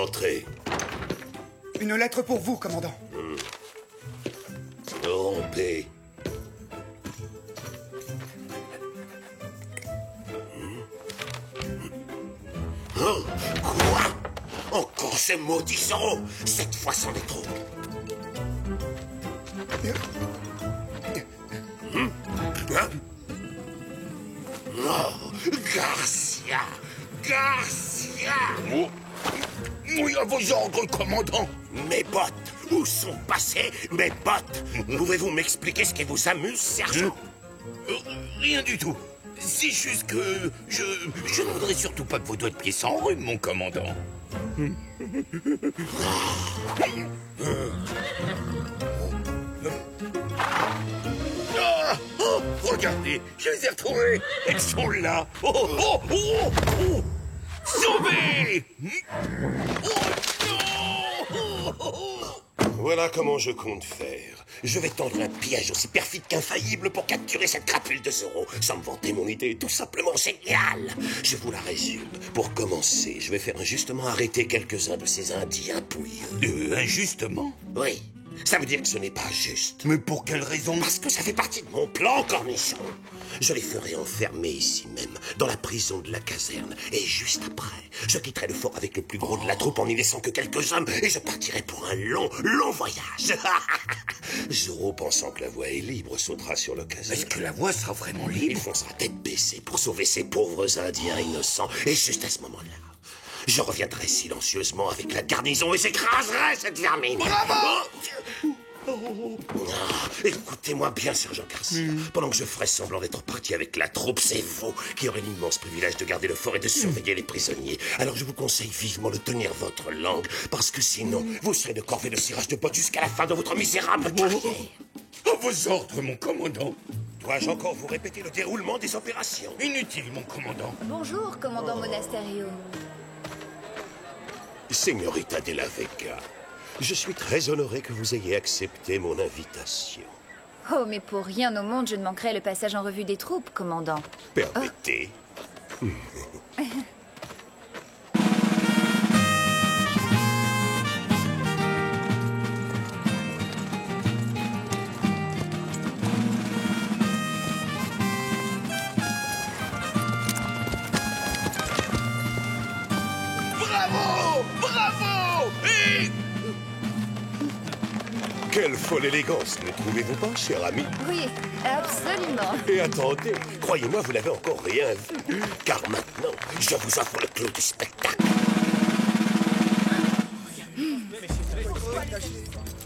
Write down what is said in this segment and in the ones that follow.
Entrez. Une lettre pour vous, commandant. Rompez. Oh, quoi? Encore ce maudit Zoro. Cette fois, c'en est trop. Hein? Oh, Garcia! Garcia! Oui, à vos ordres, commandant. Mes bottes! Où sont passées mes bottes? Pouvez-vous m'expliquer ce qui vous amuse, sergent? Rien du tout. C'est juste que je ne voudrais surtout pas que vos doigts de pied s'enrhument, mon commandant. Ah, oh, regardez, je les ai retrouvés. Elles sont là. Oh, oh, oh, oh. Sauvés! Voilà comment je compte faire. Je vais tendre un piège aussi perfide qu'infaillible pour capturer cette crapule de Zoro. Sans me vanter, mon idée est tout simplement géniale. Je vous la résume. Pour commencer, je vais faire injustement arrêter quelques-uns de ces Indiens pouilleux. Injustement? Oui, ça veut dire que ce n'est pas juste. Mais pour quelle raison? Parce que ça fait partie de mon plan, Cornichon. Je les ferai enfermer ici même, dans la prison de la caserne. Et juste après, je quitterai le fort avec le plus gros de la troupe en n'y laissant que quelques hommes. Et je partirai pour un long, long voyage. Zoro, pensant que la voie est libre, sautera sur l'occasion. Est-ce que la voie sera vraiment Il libre? foncera tête baissée pour sauver ces pauvres Indiens innocents. Et juste à ce moment-là, je reviendrai silencieusement avec la garnison et j'écraserai cette vermine. Bravo! Écoutez-moi bien, sergent Garcia. Pendant que je ferai semblant d'être parti avec la troupe, c'est vous qui aurez l'immense privilège de garder le fort et de surveiller les prisonniers. Alors je vous conseille vivement de tenir votre langue, parce que sinon, vous serez de corvée de cirage de bottes jusqu'à la fin de votre misérable carrière. À vos ordres, mon commandant. Dois-je encore vous répéter le déroulement des opérations? Inutile, mon commandant. Bonjour, commandant Monasterio. Señorita de la Vega, je suis très honoré que vous ayez accepté mon invitation. Oh, mais pour rien au monde, je ne manquerai le passage en revue des troupes, commandant. Permettez. Bravo! Bravo! Et... Quelle folle élégance, ne trouvez-vous pas, cher ami? Oui, absolument. Et attendez, croyez-moi, vous n'avez encore rien vu. Car maintenant, je vous offre le clou du spectacle.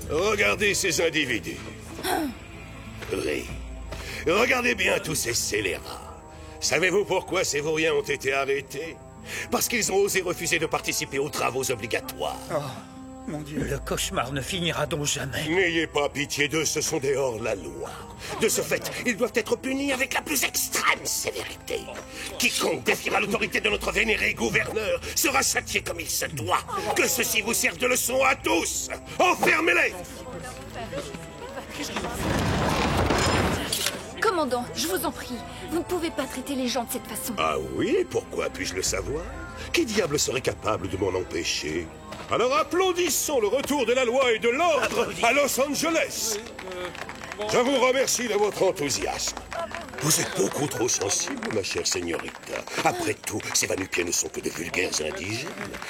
Regardez ces individus. Oui. Regardez bien tous ces scélérats. Savez-vous pourquoi ces vauriens ont été arrêtés? Parce qu'ils ont osé refuser de participer aux travaux obligatoires. Oh, mon Dieu. Le cauchemar ne finira donc jamais. N'ayez pas pitié d'eux, ce sont des hors-la-loi. De ce fait, ils doivent être punis avec la plus extrême sévérité. Quiconque défiera l'autorité de notre vénéré gouverneur sera châtié comme il se doit. Que ceci vous serve de leçon à tous. Enfermez-les! Commandant, je vous en prie, vous ne pouvez pas traiter les gens de cette façon. Ah oui, pourquoi puis-je le savoir? Qui diable serait capable de m'en empêcher? Alors applaudissons le retour de la loi et de l'ordre à Los Angeles. Je vous remercie de votre enthousiasme. Vous êtes beaucoup trop sensible, ma chère señorita. Après tout, ces va-nu-pieds ne sont que de vulgaires indigènes.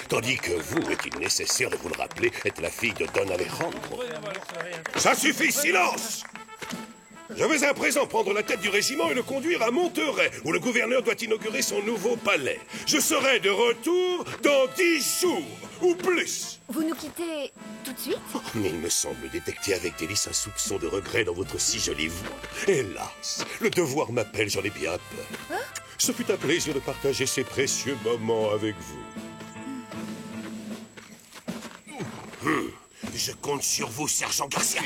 Tandis que vous, est-il nécessaire de vous le rappeler, êtes la fille de Don Alejandro. Ça suffit, silence! Je vais à présent prendre la tête du régiment et le conduire à Monterrey, où le gouverneur doit inaugurer son nouveau palais. Je serai de retour dans 10 jours, ou plus. Vous nous quittez tout de suite? Mais il me semble détecter avec délice un soupçon de regret dans votre si jolie voix. Hélas, le devoir m'appelle, j'en ai bien peur. Ce fut un plaisir de partager ces précieux moments avec vous. Je compte sur vous, sergent Garcia.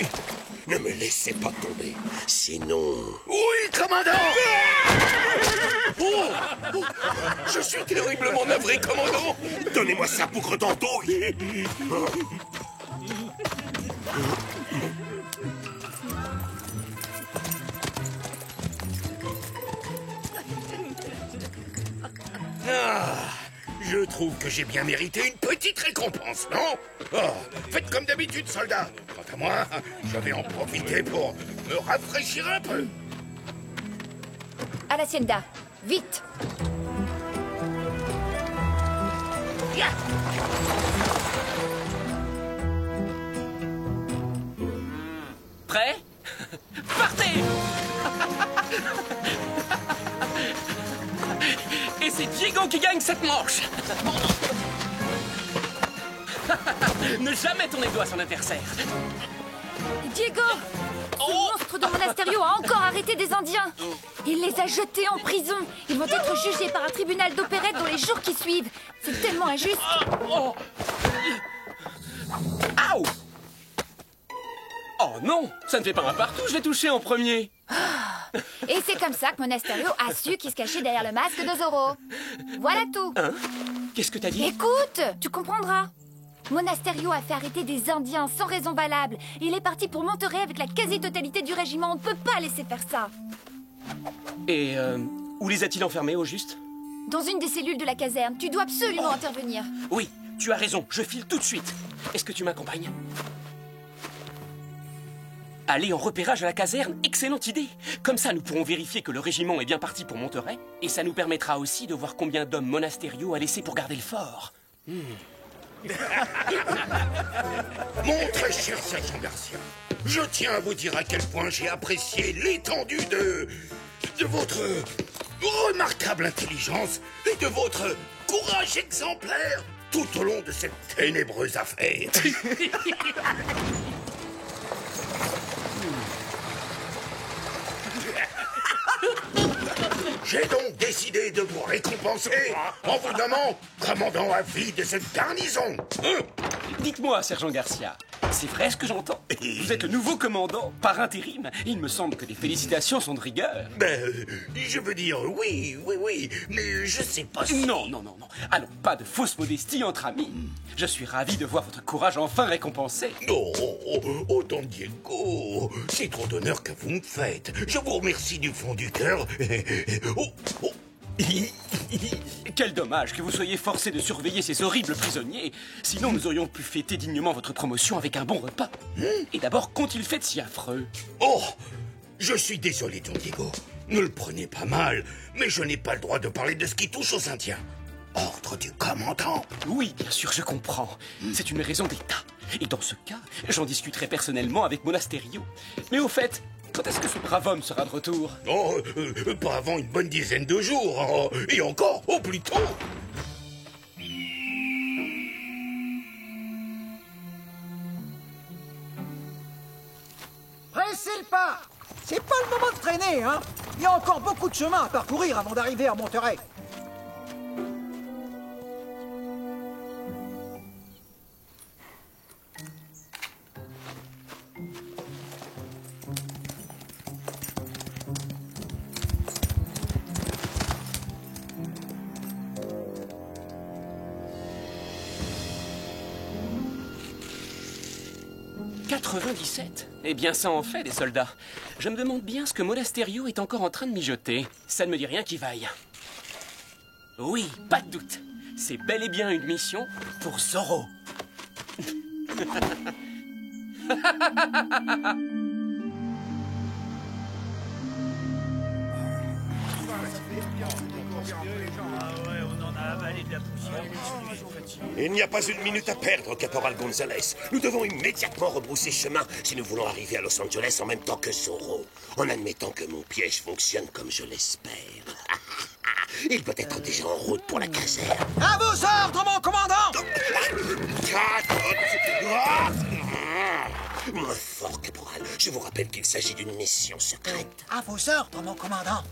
Ne me laissez pas tomber, sinon... Oui, commandant! Oh! Je suis terriblement navré, commandant! Donnez-moi ça, bougre d'andouille! Je trouve que j'ai bien mérité une petite récompense, non? Oh, faites comme d'habitude, soldats. Quant à moi, je vais en profiter pour me rafraîchir un peu. À l'hacienda, vite! Yeah. Prêt? Partez! Et c'est Diego qui gagne cette manche! Ne jamais tourner le doigt sur l'adversaire. Diego! Ce monstre de Monasterio a encore arrêté des Indiens! Il les a jetés en prison! Ils vont être jugés par un tribunal d'opérette dans les jours qui suivent! C'est tellement injuste! Oh. Aouh! Oh non! Ça ne fait pas un partout, je vais toucher en premier! Et c'est comme ça que Monasterio a su qui se cachait derrière le masque de Zorro. Voilà tout! Hein? Qu'est-ce que t'as dit? Écoute! Tu comprendras! Monasterio a fait arrêter des Indiens sans raison valable. Il est parti pour Monterrey avec la quasi-totalité du régiment. On ne peut pas laisser faire ça. Et où les a-t-il enfermés au juste? Dans une des cellules de la caserne. Tu dois absolument intervenir. Oui, tu as raison, je file tout de suite. Est-ce que tu m'accompagnes? Aller en repérage à la caserne, excellente idée. Comme ça, nous pourrons vérifier que le régiment est bien parti pour Monterrey. Et ça nous permettra aussi de voir combien d'hommes Monasterio a laissé pour garder le fort. Mon très cher sergent Garcia, je tiens à vous dire à quel point j'ai apprécié l'étendue de votre remarquable intelligence et de votre courage exemplaire tout au long de cette ténébreuse affaire. J'ai donc décidé de vous récompenser en vous nommant commandant à vie de cette garnison. Dites-moi, sergent Garcia, c'est vrai ce que j'entends? Vous êtes le nouveau commandant par intérim. Il me semble que les félicitations sont de rigueur. Je veux dire, oui, mais je sais pas si... Non. Allons, pas de fausse modestie entre amis. Je suis ravi de voir votre courage enfin récompensé. Oh, Don Diego, c'est trop d'honneur que vous me faites. Je vous remercie du fond du cœur. Quel dommage que vous soyez forcé de surveiller ces horribles prisonniers. Sinon, nous aurions pu fêter dignement votre promotion avec un bon repas. Et d'abord, qu'ont-ils fait de si affreux? Oh, je suis désolé, Don Diego. Ne le prenez pas mal, mais je n'ai pas le droit de parler de ce qui touche aux Indiens. Ordre du commandant. Oui, bien sûr, je comprends. C'est une raison d'État. Et dans ce cas, j'en discuterai personnellement avec Monasterio. Mais au fait, quand est-ce que ce brave homme sera de retour? Oh, pas avant une bonne dizaine de jours. Oh, et encore, au plus tôt. Pressez le pas! C'est pas le moment de traîner, hein? Il y a encore beaucoup de chemin à parcourir avant d'arriver à Monterrey. « 97 ? Eh bien, ça en fait, des soldats. Je me demande bien ce que Monasterio est encore en train de mijoter. Ça ne me dit rien qui vaille. Oui, pas de doute. C'est bel et bien une mission pour Zorro. Il n'y a pas une minute à perdre, Caporal Gonzalez. Nous devons immédiatement rebrousser chemin si nous voulons arriver à Los Angeles en même temps que Zorro. En admettant que mon piège fonctionne comme je l'espère. Il doit être déjà en route pour la caserne. À vos ordres, mon commandant! Moins fort, Caporal. Je vous rappelle qu'il s'agit d'une mission secrète. À vos ordres, mon commandant.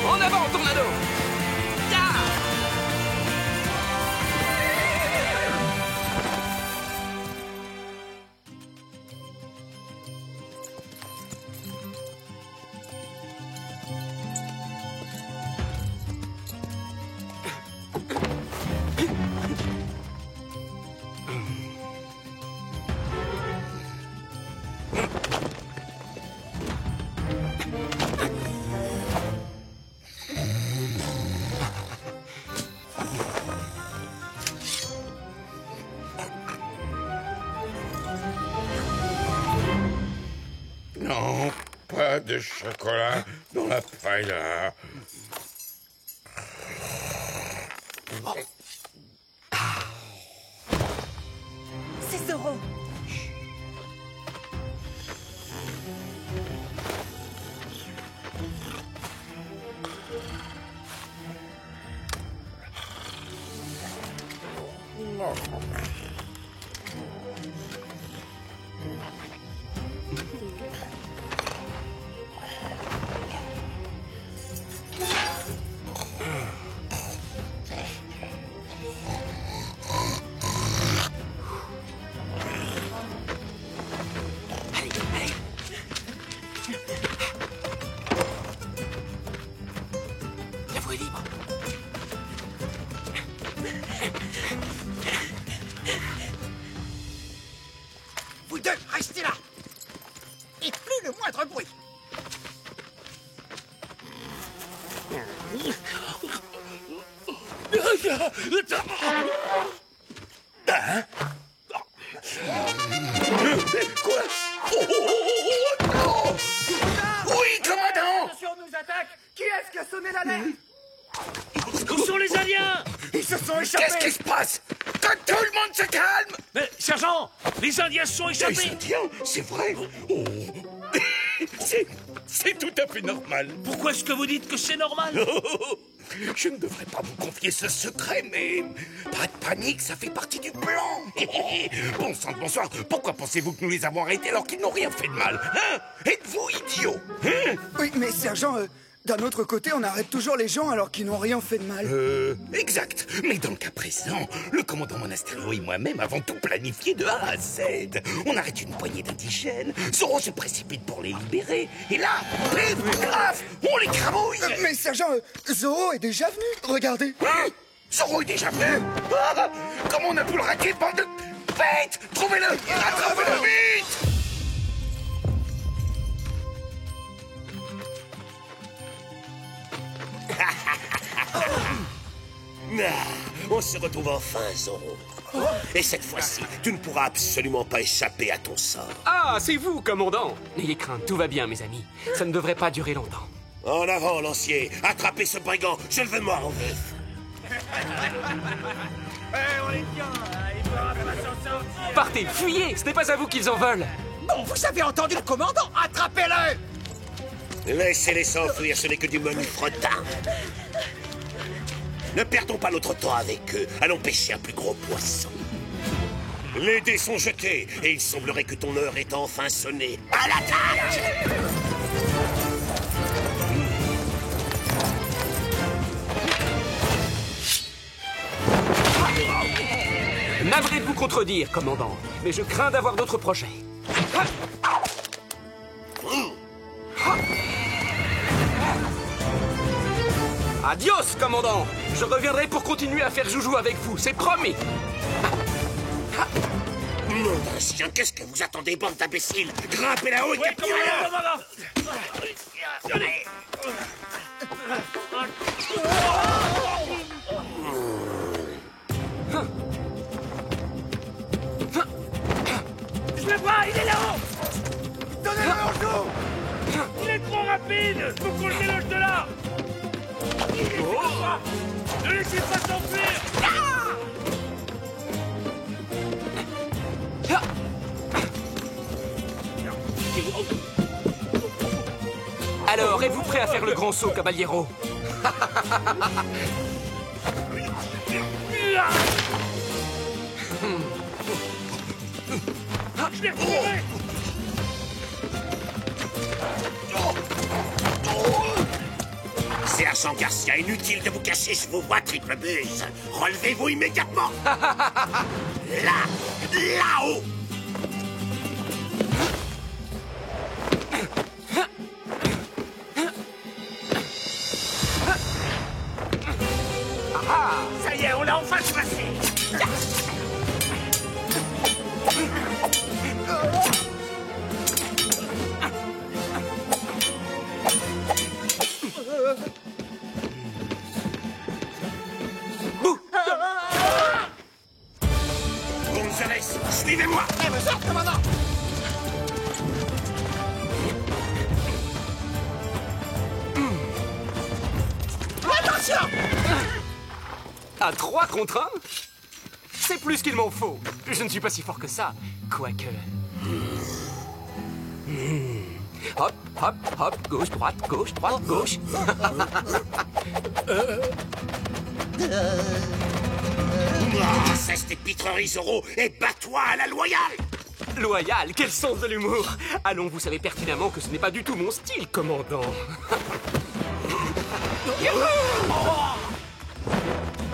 En avant, Tornado! Ya! de chocolat dans la paella. C'est Zoro. La voie est libre. Vous deux, restez là. Et plus le moindre bruit. Quoi? Non! Oui, commandant! Attention, on nous attaque. Qui est-ce qui a sonné l'alerte? Où sont les Indiens? Ils se sont échappés. Qu'est-ce qui se passe? Que tout le monde se calme! Mais, sergent, les Indiens se sont Les échappés. Indiens, c'est vrai? Oh. C'est tout à fait normal. Pourquoi est-ce que vous dites que c'est normal? Je ne devrais pas vous confier ce secret, mais pas de panique, ça fait partie du plan. Bon sang de bonsoir, pourquoi pensez-vous que nous les avons arrêtés alors qu'ils n'ont rien fait de mal? Hein? Êtes-vous idiots? Hein? Oui, mais sergent, d'un autre côté, on arrête toujours les gens alors qu'ils n'ont rien fait de mal. Exact. Mais dans le cas présent, le commandant Monasterio et moi-même avons tout planifié de A à Z. On arrête une poignée d'indigènes, Zoro se précipite pour les libérer, et là, pif, paf, on les cramouille. Mais sergent, Zoro est déjà venu. Regardez. Hein? Zoro est déjà venu? Ah, comment on a pu le rater, bande de bêtes? Trouvez-le! Attrapez-le vite! On se retrouve enfin, Zoro. Et cette fois-ci, tu ne pourras absolument pas échapper à ton sort. Ah, c'est vous, commandant. N'ayez crainte, tout va bien, mes amis. Ça ne devrait pas durer longtemps. En avant, lancier. Attrapez ce brigand. Je le veux mort en vif. Partez, fuyez. Ce n'est pas à vous qu'ils en veulent. Bon, vous avez entendu le commandant. Attrapez-le. Laissez-les s'enfuir, ce n'est que du menu fretin. Ne perdons pas notre temps avec eux. Allons pêcher un plus gros poisson. Les dés sont jetés, et il semblerait que ton heure ait enfin sonné. À l'attaque! Navré de vous contredire, commandant, mais je crains d'avoir d'autres projets. Adios, commandant. Je reviendrai pour continuer à faire joujou avec vous, c'est promis. Nom d'un chien, qu'est-ce que vous attendez, bande d'imbéciles? Grimpez là-haut et capturez-le! Je le vois, il est là-haut. Donnez-le en joue. Il est trop rapide. Faut qu'on le déloge de là. Ne laissez pas s'enfuir. Alors, êtes-vous prêt à faire le grand saut, Caballero? Je l'ai retrouvé. Sergent Garcia, inutile de vous cacher sous vos voix, triple buse. Relevez-vous immédiatement. Là-haut. Ça y est, on l'a enfin choisi. Gonzalez, suivez-moi. Eh, vous êtes commandant. Garcia! À 3 contre 1? C'est plus qu'il m'en faut. Je ne suis pas si fort que ça. Quoique... Hop, hop, hop, gauche, droite, gauche. Cesse tes pitreries, Zoro, et bats-toi à la loyale! Loyal, quel sens de l'humour! Allons, vous savez pertinemment que ce n'est pas du tout mon style, commandant.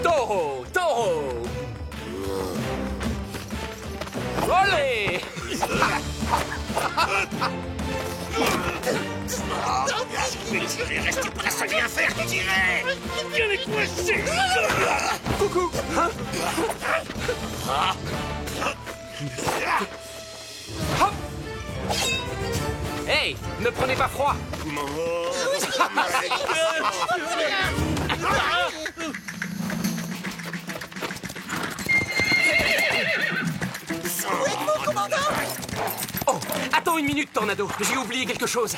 Taureau! Olé! Mais tirer, restez pas là, ça vient faire, tirer! Viens les coincer! Coucou! Hein? Hop! Hey, ne prenez pas froid! Oh, attends une minute, Tornado. J'ai oublié quelque chose.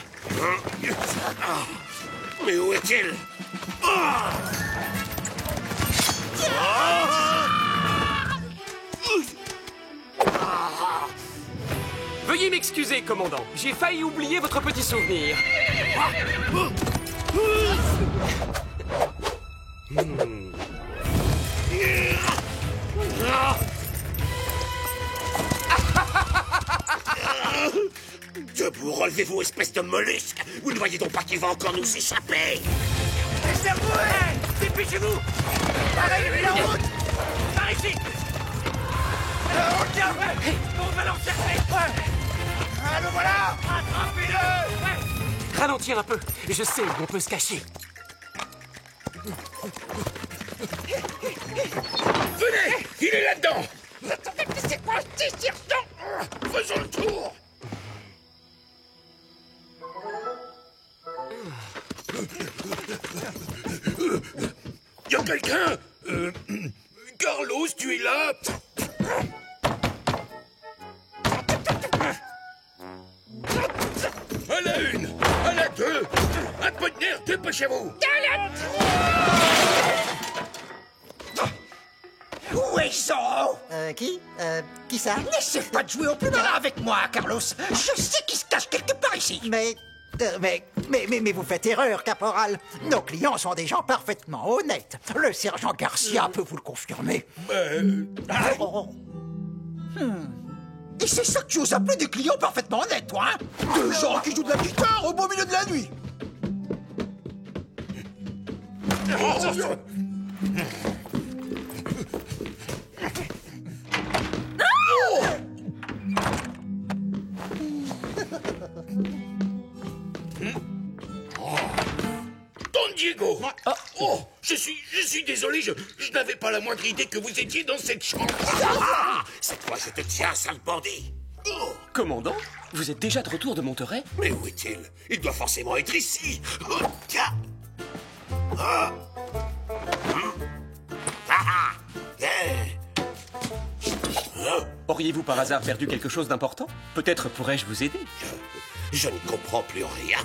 Mais où est-il? Veuillez m'excuser, commandant. J'ai failli oublier votre petit souvenir. Debout, relevez-vous, espèce de mollusque! Vous ne voyez donc pas qu'il va encore nous échapper? Laissez-vous! Dépêchez-vous! Arrêtez la route! Par ici! On tient! On va l'encercler! Ah, le voilà! Attrapez-le! Ralentir un peu. Je sais où on peut se cacher. Venez! Il est là-dedans! Attendez, laissez-moi saisir dedans! Faisons le tour! Y a quelqu'un? Carlos, tu es là? À la une! À la deux! Un peu de nerf, dépêchez-vous! Où est Zoro? Qui ça? N'essaie pas de jouer au plus malin avec moi, Carlos. Je sais qu'il se cache quelque part ici. Mais vous faites erreur, caporal. Nos clients sont des gens parfaitement honnêtes. Le sergent Garcia peut vous le confirmer. Et c'est ça que tu oses appeler des clients parfaitement honnêtes, toi, hein? Des gens qui jouent de la guitare au beau milieu de la nuit. Don Diego! Oh, je suis désolé, je n'avais pas la moindre idée que vous étiez dans cette chambre. Cette fois, je te tiens, sale bandit! Oh, Commandant, vous êtes déjà de retour de Monterey? mais où est-il? Il doit forcément être ici! Oh, tiens! Ah. Auriez-vous par hasard perdu quelque chose d'important? Peut-être pourrais-je vous aider? Je ne comprends plus rien.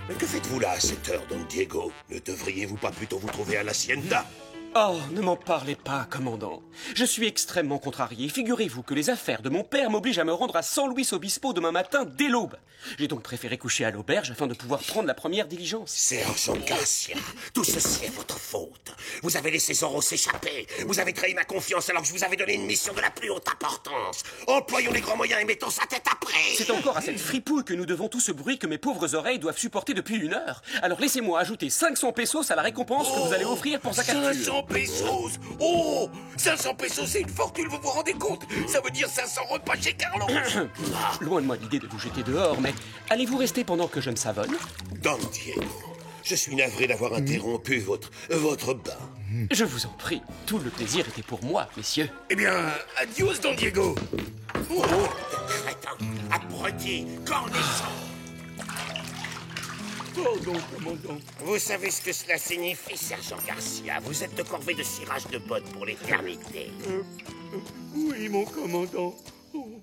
Mais que faites-vous là à cette heure, Don Diego? Ne devriez-vous pas plutôt vous trouver à l'hacienda? Oh, ne m'en parlez pas, commandant. Je suis extrêmement contrarié. Figurez-vous que les affaires de mon père m'obligent à me rendre à San Luis Obispo demain matin dès l'aube. J'ai donc préféré coucher à l'auberge afin de pouvoir prendre la première diligence. Sergent Garcia, tout ceci est votre faute. Vous avez laissé Zoro s'échapper. Vous avez trahi ma confiance alors que je vous avais donné une mission de la plus haute importance. Employons les grands moyens et mettons sa tête après. C'est encore à cette fripouille que nous devons tout ce bruit que mes pauvres oreilles doivent supporter depuis 1 heure. Alors laissez-moi ajouter 500 pesos à la récompense que vous allez offrir pour sa capture. 500 pesos! Oh! 500 pesos, c'est une fortune, vous vous rendez compte? Ça veut dire 500 repas chez Carlos! Loin de moi l'idée de vous jeter dehors, mais allez-vous rester pendant que je me savonne? Don Diego, je suis navré d'avoir interrompu votre bain. Je vous en prie, tout le plaisir était pour moi, messieurs. Eh bien, adios, Don Diego! Oh, crétin, abruti, cornichon! Pardon, commandant. Vous savez ce que cela signifie, sergent Garcia? Vous êtes de corvée de cirage de bottes pour l'éternité. Oui, mon commandant. Oh.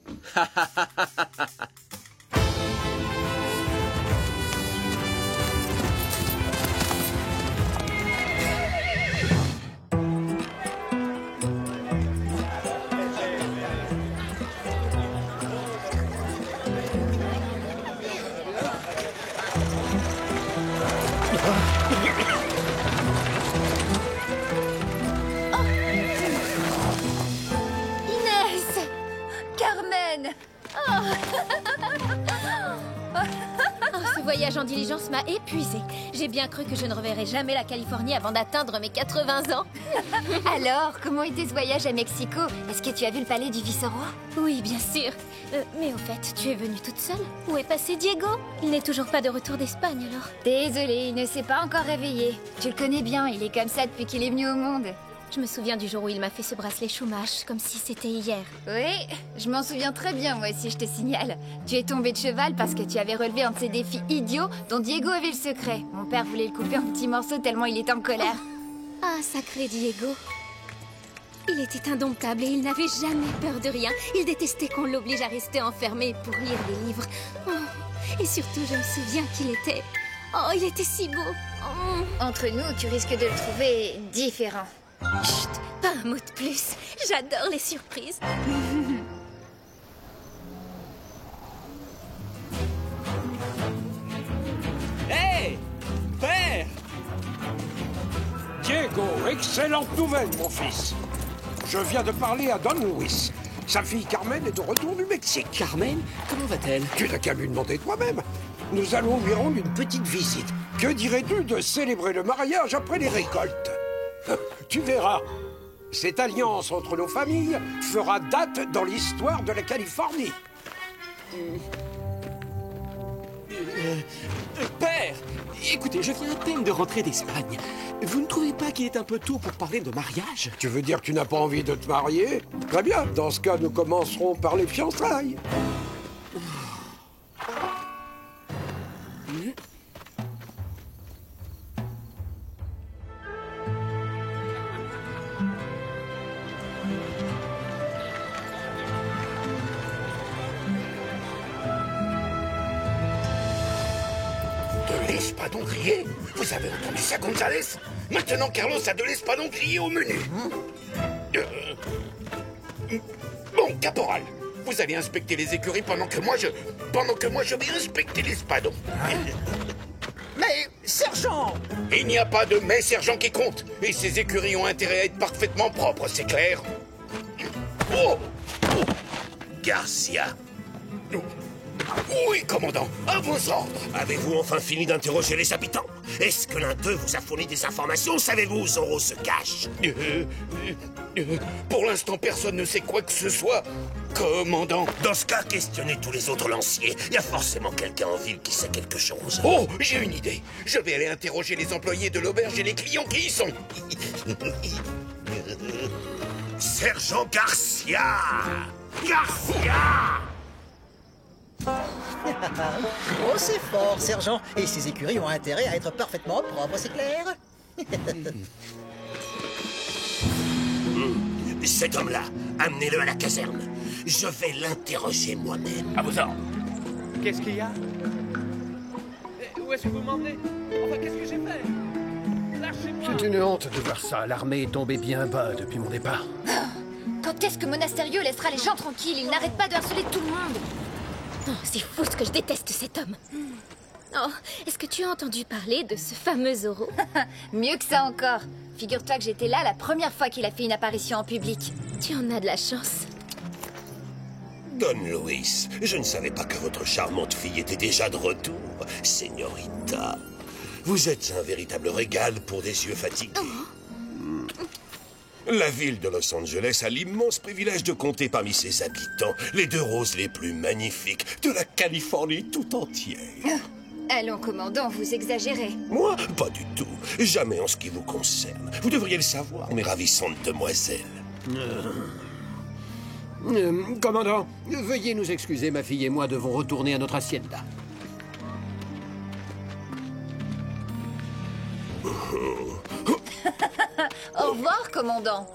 Carmen! Oh, ce voyage en diligence m'a épuisée. J'ai bien cru que je ne reverrais jamais la Californie avant d'atteindre mes 80 ans. Alors, comment était ce voyage à Mexico? Est-ce que tu as vu le palais du vice-roi? Oui, bien sûr. Mais au fait, tu es venue toute seule? Où est passé Diego? Il n'est toujours pas de retour d'Espagne, alors. Désolée, il ne s'est pas encore réveillé. Tu le connais bien, il est comme ça depuis qu'il est venu au monde. Je me souviens du jour où il m'a fait ce bracelet Chumash, comme si c'était hier. Oui, je m'en souviens très bien, moi aussi, je te signale. Tu es tombé de cheval parce que tu avais relevé un de ces défis idiots dont Diego avait le secret. Mon père voulait le couper en petits morceaux tellement il était en colère. Ah, sacré Diego. Il était indomptable et il n'avait jamais peur de rien. Il détestait qu'on l'oblige à rester enfermé pour lire des livres. Oh. Et surtout, je me souviens qu'il était... Oh, il était si beau. Oh. Entre nous, tu risques de le trouver différent. Chut, pas un mot de plus. J'adore les surprises. Hé! Père! Diego, excellente nouvelle, mon fils. Je viens de parler à Don Luis. Sa fille Carmen est de retour du Mexique. Carmen? Comment va-t-elle? Tu n'as qu'à lui demander toi-même. Nous allons lui rendre une petite visite. Que dirais-tu de célébrer le mariage après les récoltes? Tu verras. Cette alliance entre nos familles fera date dans l'histoire de la Californie. Père, écoutez, je viens à peine de rentrer d'Espagne. Vous ne trouvez pas qu'il est un peu tôt pour parler de mariage? Tu veux dire que tu n'as pas envie de te marier? Très bien, dans ce cas, nous commencerons par les fiançailles. De l'espadon grillé? Vous avez entendu ça, Gonzalez? Maintenant, Carlos a de l'espadon grillé au menu. Bon, caporal, vous allez inspecter les écuries pendant que moi je vais inspecter l'espadon. Mais, sergent! Il n'y a pas de mais, sergent, qui compte. Et ces écuries ont intérêt à être parfaitement propres, c'est clair? Oh! Oh! Garcia! Oui, commandant, à vos ordres. Avez-vous enfin fini d'interroger les habitants? Est-ce que l'un d'eux vous a fourni des informations? Savez-vous où Zorro se cache? Pour l'instant, personne ne sait quoi que ce soit, commandant. Dans ce cas, questionnez tous les autres lanciers. Il y a forcément quelqu'un en ville qui sait quelque chose. Oh, j'ai une idée. Je vais aller interroger les employés de l'auberge et les clients qui y sont. Sergent Garcia! Garcia! Oh, c'est fort, sergent. Et ces écuries ont intérêt à être parfaitement propres, c'est clair? Cet homme-là, amenez-le à la caserne. Je vais l'interroger moi-même. À vos ordres. Qu'est-ce qu'il y a? Où est-ce que vous m'emmenez? Enfin, qu'est-ce que j'ai fait? Lâchez-moi! C'est une honte de voir ça. L'armée est tombée bien bas depuis mon départ. Quand est-ce que Monasterio laissera les gens tranquilles? Il n'arrête pas de harceler tout le monde. Oh, c'est fou ce que je déteste cet homme. Oh, est-ce que tu as entendu parler de ce fameux Zorro? Mieux que ça encore. Figure-toi que j'étais là la première fois qu'il a fait une apparition en public. Tu en as de la chance. Don Luis, je ne savais pas que votre charmante fille était déjà de retour. Señorita, vous êtes un véritable régal pour des yeux fatigués. La ville de Los Angeles a l'immense privilège de compter parmi ses habitants les deux roses les plus magnifiques de la Californie tout entière. Allons, commandant, vous exagérez. Moi, pas du tout. Jamais en ce qui vous concerne. Vous devriez le savoir, mes ravissantes demoiselles. Commandant, veuillez nous excuser, ma fille et moi devons retourner à notre hacienda. Au revoir, commandant.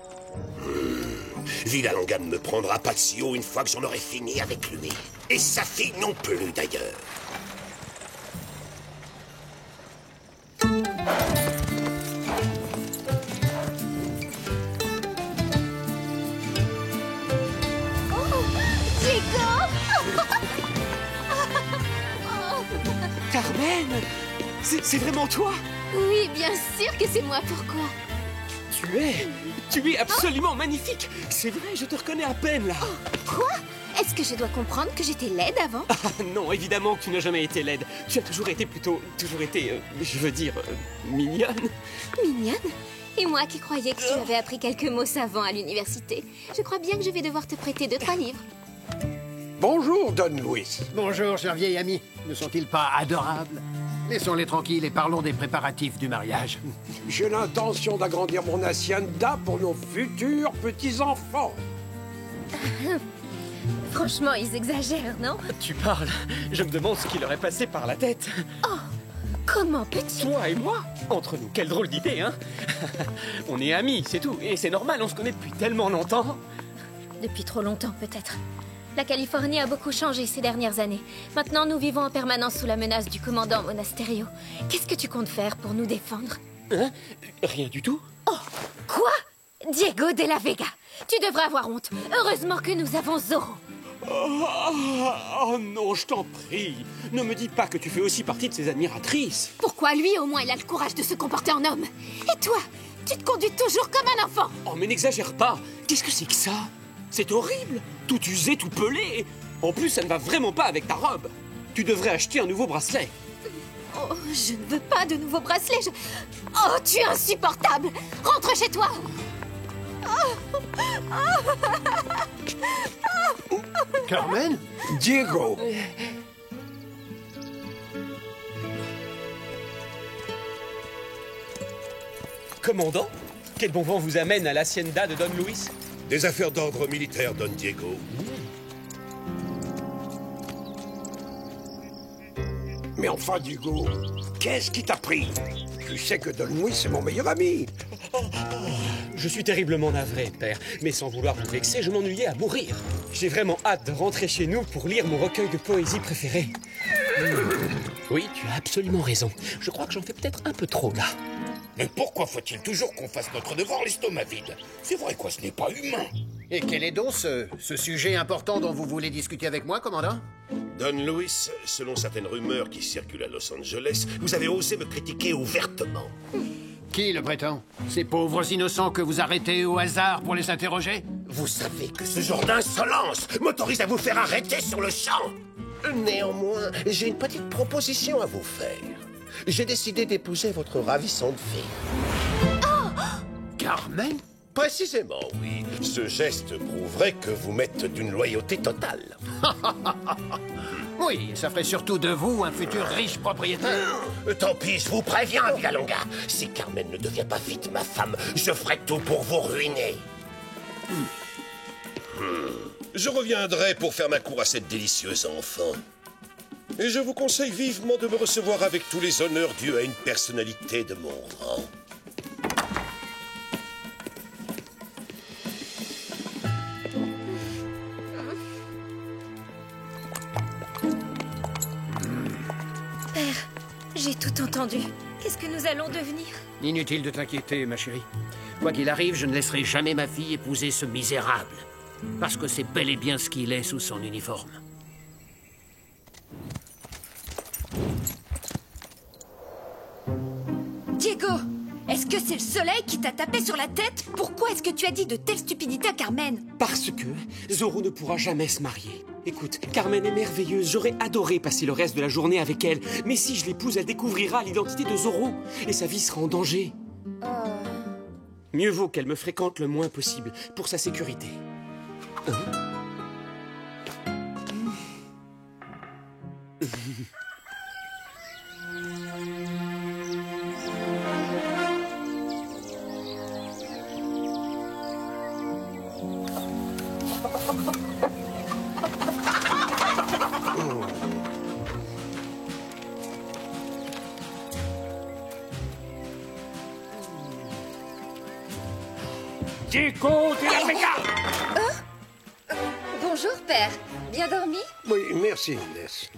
Villalonga ne me prendra pas de si haut une fois que j'en aurai fini avec lui. Et sa fille non plus, d'ailleurs. Carmen! C'est vraiment toi? Oui, bien sûr que c'est moi. Pourquoi? Tu es absolument magnifique. C'est vrai, je te reconnais à peine, là. Quoi? Est-ce Est-ce que je dois comprendre que j'étais laide avant? Ah non, évidemment que tu n'as jamais été laide. Tu as toujours été je veux dire, mignonne. Mignonne? Et moi qui croyais que tu avais appris quelques mots savants à l'université. Je crois bien que je vais devoir te prêter 2-3 livres. Bonjour, Don Luis. Bonjour, cher vieil ami. Ne sont-ils pas adorables? Laissons-les tranquilles et parlons des préparatifs du mariage. J'ai l'intention d'agrandir mon hacienda pour nos futurs petits-enfants. Franchement, ils exagèrent, non? Tu parles. Je me demande ce qui leur est passé par la tête. Oh, comment peux-tu? Toi et moi? Entre nous, quelle drôle d'idée, hein? On est amis, c'est tout. Et c'est normal, on se connaît depuis tellement longtemps. Depuis trop longtemps, peut-être. La Californie a beaucoup changé ces dernières années. Maintenant, nous vivons en permanence sous la menace du commandant Monasterio. Qu'est-ce que tu comptes faire pour nous défendre? Hein? Rien du tout. Oh, quoi? Diego de la Vega, tu devrais avoir honte. Heureusement que nous avons Zorro. Oh non, je t'en prie. Ne me dis pas que tu fais aussi partie de ses admiratrices. Pourquoi lui, au moins, il a le courage de se comporter en homme? Et toi, tu te conduis toujours comme un enfant. Oh, mais n'exagère pas. Qu'est-ce que c'est que ça? C'est horrible. Tout usé, tout pelé. En plus, ça ne va vraiment pas avec ta robe. Tu devrais acheter un nouveau bracelet. Oh, je ne veux pas de nouveaux bracelets. Oh, tu es insupportable. Rentre chez toi. Carmen? Diego. Commandant, quel bon vent vous amène à l'hacienda de Don Luis? Des affaires d'ordre militaire, Don Diego. Mais enfin, Diego, qu'est-ce qui t'a pris? Tu sais que Don Luis est mon meilleur ami. Je suis terriblement navré, père. Mais sans vouloir vous vexer, je m'ennuyais à mourir. J'ai vraiment hâte de rentrer chez nous pour lire mon recueil de poésie préféré. Oui, tu as absolument raison. Je crois que j'en fais peut-être un peu trop, là. Mais pourquoi faut-il toujours qu'on fasse notre devoir l'estomac vide? C'est vrai quoi, ce n'est pas humain. Et quel est donc ce sujet important dont vous voulez discuter avec moi, commandant? Don Luis, selon certaines rumeurs qui circulent à Los Angeles, vous avez osé me critiquer ouvertement. Qui le prétend? Ces pauvres innocents que vous arrêtez au hasard pour les interroger? Vous savez que ce genre d'insolence m'autorise à vous faire arrêter sur le champ. Néanmoins, j'ai une petite proposition à vous faire. J'ai décidé d'épouser votre ravissante fille. Oh! Carmen? Précisément, oui. Ce geste prouverait que vous m'êtes d'une loyauté totale. Oui, ça ferait surtout de vous un futur riche propriétaire. Tant pis, je vous préviens, Villalonga. Si Carmen ne devient pas vite ma femme, je ferai tout pour vous ruiner. Je reviendrai pour faire ma cour à cette délicieuse enfant. Et je vous conseille vivement de me recevoir avec tous les honneurs dus à une personnalité de mon rang. Père, j'ai tout entendu. Qu'est-ce que nous allons devenir? Inutile de t'inquiéter, ma chérie. Quoi qu'il arrive, je ne laisserai jamais ma fille épouser ce misérable. Parce que c'est bel et bien ce qu'il est sous son uniforme. Diego, est-ce que c'est le soleil qui t'a tapé sur la tête? Pourquoi est-ce que tu as dit de telles stupidités à Carmen? Parce que Zorro ne pourra jamais se marier. Écoute, Carmen est merveilleuse, j'aurais adoré passer le reste de la journée avec elle. Mais si je l'épouse, elle découvrira l'identité de Zorro et sa vie sera en danger. Mieux vaut qu'elle me fréquente le moins possible, pour sa sécurité. Diego de la Vega! Bonjour, père. Bien dormi? Oui, merci, Inès.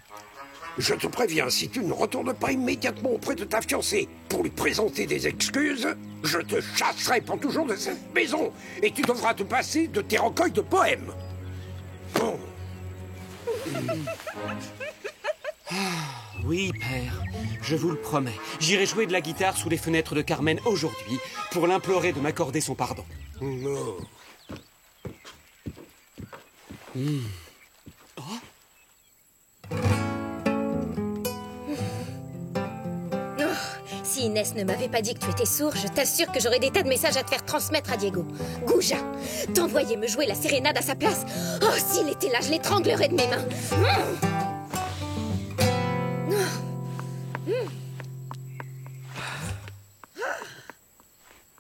Je te préviens, si tu ne retournes pas immédiatement auprès de ta fiancée pour lui présenter des excuses, je te chasserai pour toujours de cette maison et tu devras te passer de tes recueils de poèmes. Oh. Oui, père, je vous le promets. J'irai jouer de la guitare sous les fenêtres de Carmen aujourd'hui pour l'implorer de m'accorder son pardon. Non. Inès ne m'avait pas dit que tu étais sourd, je t'assure que j'aurais des tas de messages à te faire transmettre à Diego. Gouja, t'envoyer me jouer la sérénade à sa place. Oh, s'il était là, je l'étranglerais de mes mains.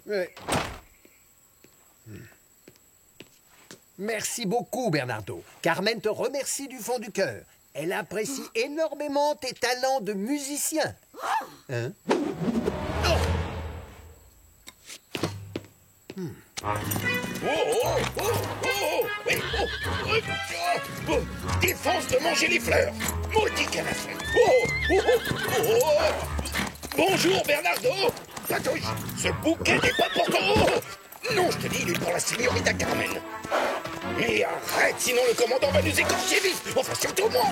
Ouais. Merci beaucoup, Bernardo. Carmen te remercie du fond du cœur. Elle apprécie énormément tes talents de musicien. Hein? Défense de manger les fleurs. Maudit canasson. Bonjour, Bernardo. Patouille, ce bouquet n'est pas pour toi. Non, je te dis, il est pour la signorita Carmen. Mais arrête, sinon le commandant va nous écorcher vite. Enfin, surtout moi.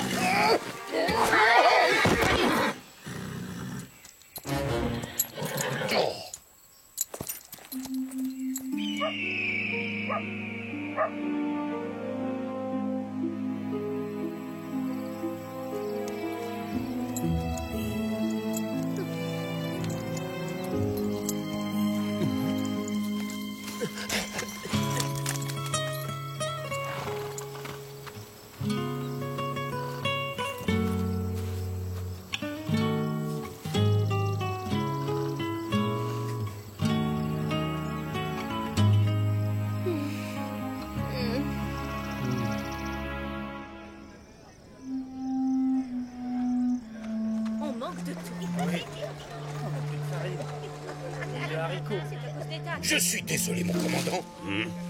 Je suis désolé, mon commandant.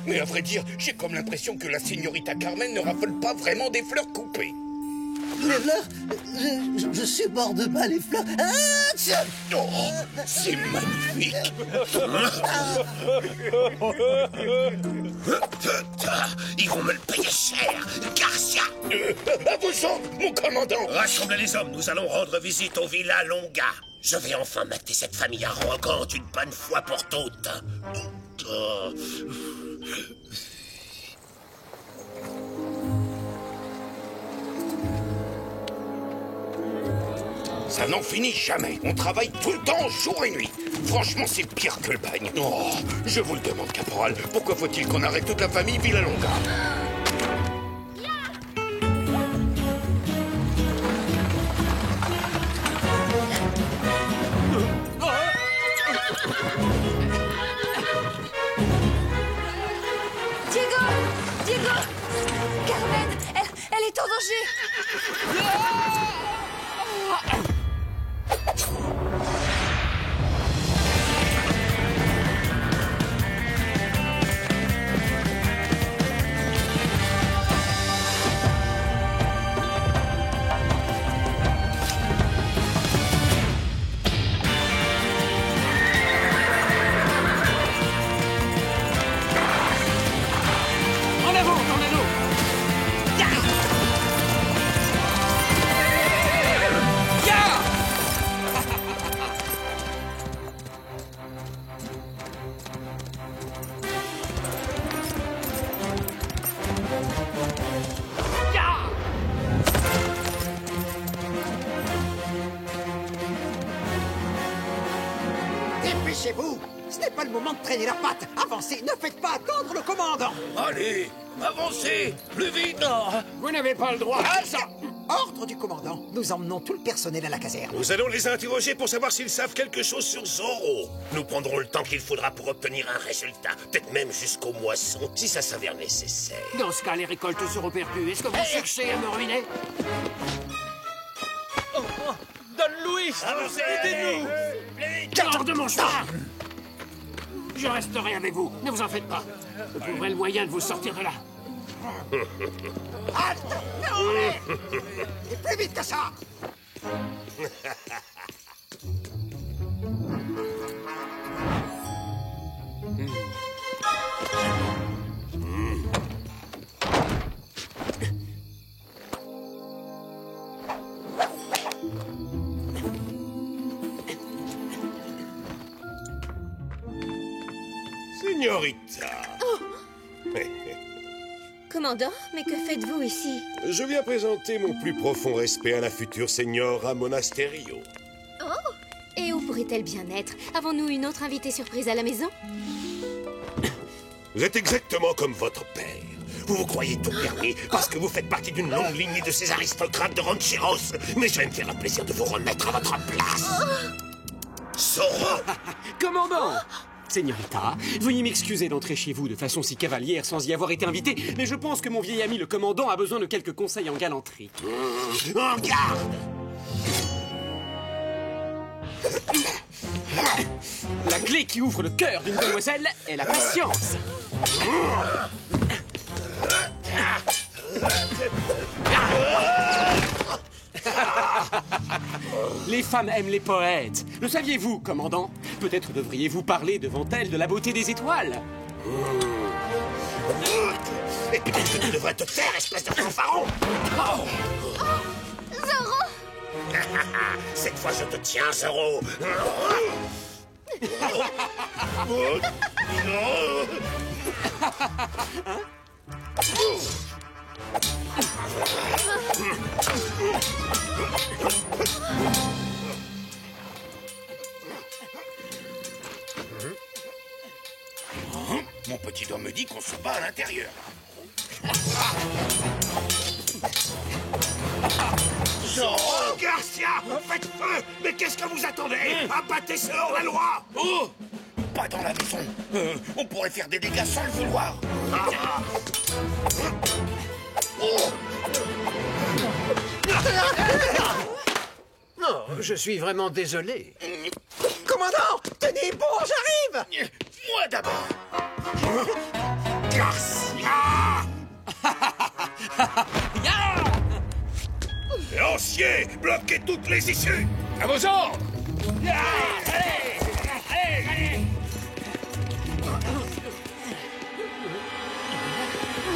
Mais à vrai dire, j'ai comme l'impression que la signorita Carmen ne raffole pas vraiment des fleurs coupées. Les fleurs? Je supporte pas les fleurs. Ah, tiens! Oh, c'est magnifique. Ils vont me le payer cher. Garcia! À vos ordres, mon commandant! Rassemblez les hommes, nous allons rendre visite au Villa Longa. Je vais enfin mater cette famille arrogante une bonne fois pour toutes. Ça n'en finit jamais. On travaille tout le temps, jour et nuit. Franchement, c'est pire que le bagne. Oh, je vous le demande, caporal. Pourquoi faut-il qu'on arrête toute la famille Villalonga? Diego! Carmen, elle est en danger! Dépêchez-vous! Ce n'est pas le moment de traîner la patte! Avancez! Ne faites pas attendre le commandant! Allez, avancez! Plus vite! Vous n'avez pas le droit à ça! Ordre du commandant! Nous emmenons tout le personnel à la caserne. Nous allons les interroger pour savoir s'ils savent quelque chose sur Zorro. Nous prendrons le temps qu'il faudra pour obtenir un résultat, peut-être même jusqu'aux moissons, si ça s'avère nécessaire. Dans ce cas, les récoltes seront perdues. Est-ce que vous cherchez à me ruiner? Don Luis, aidez-nous! Hors de mon chemin! Je resterai avec vous, ne vous en faites pas. Je trouverai le moyen de vous sortir de là. Halte! Non! Et plus vite que ça! Signorita. Commandant, mais que faites-vous ici? Je viens présenter mon plus profond respect à la future Señora Monasterio. Oh! Et où pourrait-elle bien être? Avons-nous une autre invitée surprise à la maison? Vous êtes exactement comme votre père. Vous vous croyez tout permis parce que vous faites partie d'une longue lignée de ces aristocrates de Rancheros. Mais je vais me faire un plaisir de vous remettre à votre place. Zoro! Commandant! Señorita, veuillez m'excuser d'entrer chez vous de façon si cavalière sans y avoir été invité, mais je pense que mon vieil ami le commandant a besoin de quelques conseils en galanterie. En garde! La clé qui ouvre le cœur d'une demoiselle est la patience. Les femmes aiment les poètes. Le saviez-vous, commandant? Peut-être devriez-vous parler devant elles de la beauté des étoiles. Et peut-être que tu devrais te taire, espèce de fanfaron! Zoro! Cette fois, je te tiens, Zoro! Mon petit doigt me dit qu'on se bat à l'intérieur. Zoro Garcia! Faites feu! Mais qu'est-ce que vous attendez? Abattez ce hors-la-loi! Oh! Pas dans la maison. On pourrait faire des dégâts sans le vouloir. Non, je suis vraiment désolé. Commandant, tenez bon, j'arrive. Moi d'abord. Garcia! Lancier, bloquez toutes les issues! À vos ordres!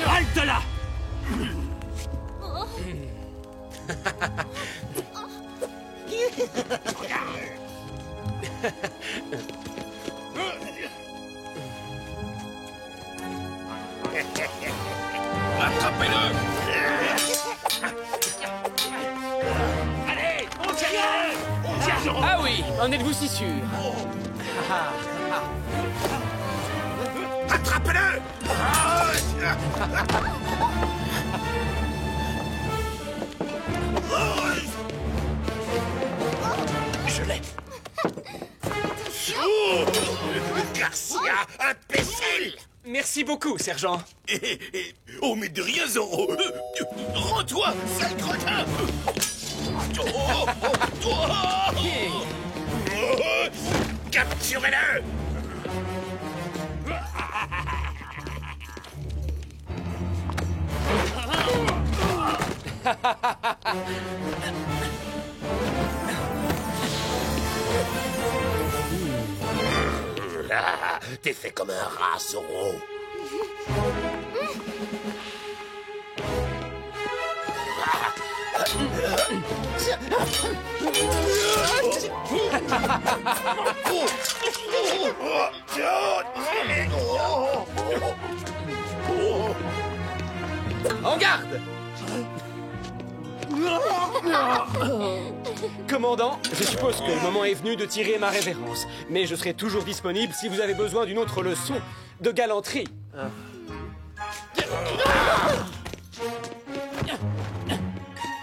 Halte là! Attrapez-le! Allez, on tient! Ah oui, en êtes-vous si sûr? Attrapez-le! Je l'ai. Garcia, imbécile! Merci beaucoup, sergent. Oh, mais de rien, Zoro. Rends-toi, sale cretin! Capturez-le! T'es fait comme un rat, Zoro. En garde! Commandant, je suppose que le moment est venu de tirer ma révérence, mais je serai toujours disponible si vous avez besoin d'une autre leçon de galanterie.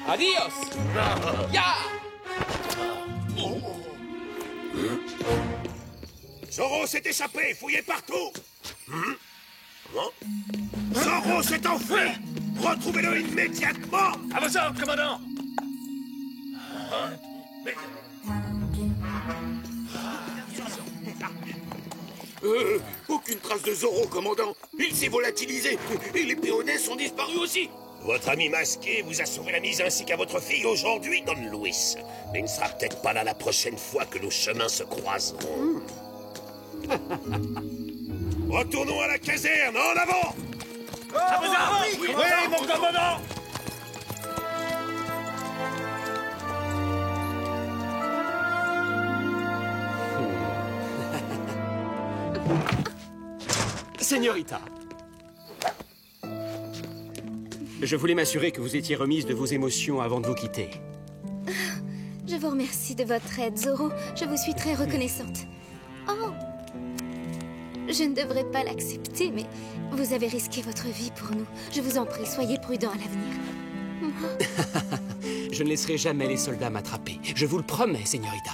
Adios! Ya! Zoro s'est échappé, fouillez partout. Zoro s'est enfui. Retrouvez-le immédiatement. À vos ordres, commandant! Aucune trace de Zoro, commandant. Il s'est volatilisé et les péonais sont disparus aussi. Votre ami masqué vous a sauvé la mise ainsi qu'à votre fille aujourd'hui, Don Luis. Mais il ne sera peut-être pas là la prochaine fois que nos chemins se croiseront. Retournons à la caserne, en avant! À vos ordres! Oui, mon commandant! Señorita, je voulais m'assurer que vous étiez remise de vos émotions avant de vous quitter. Je vous remercie de votre aide, Zoro. Je vous suis très reconnaissante. Oh! Je ne devrais pas l'accepter, mais vous avez risqué votre vie pour nous. Je vous en prie, soyez prudent à l'avenir. Je ne laisserai jamais les soldats m'attraper. Je vous le promets, Señorita.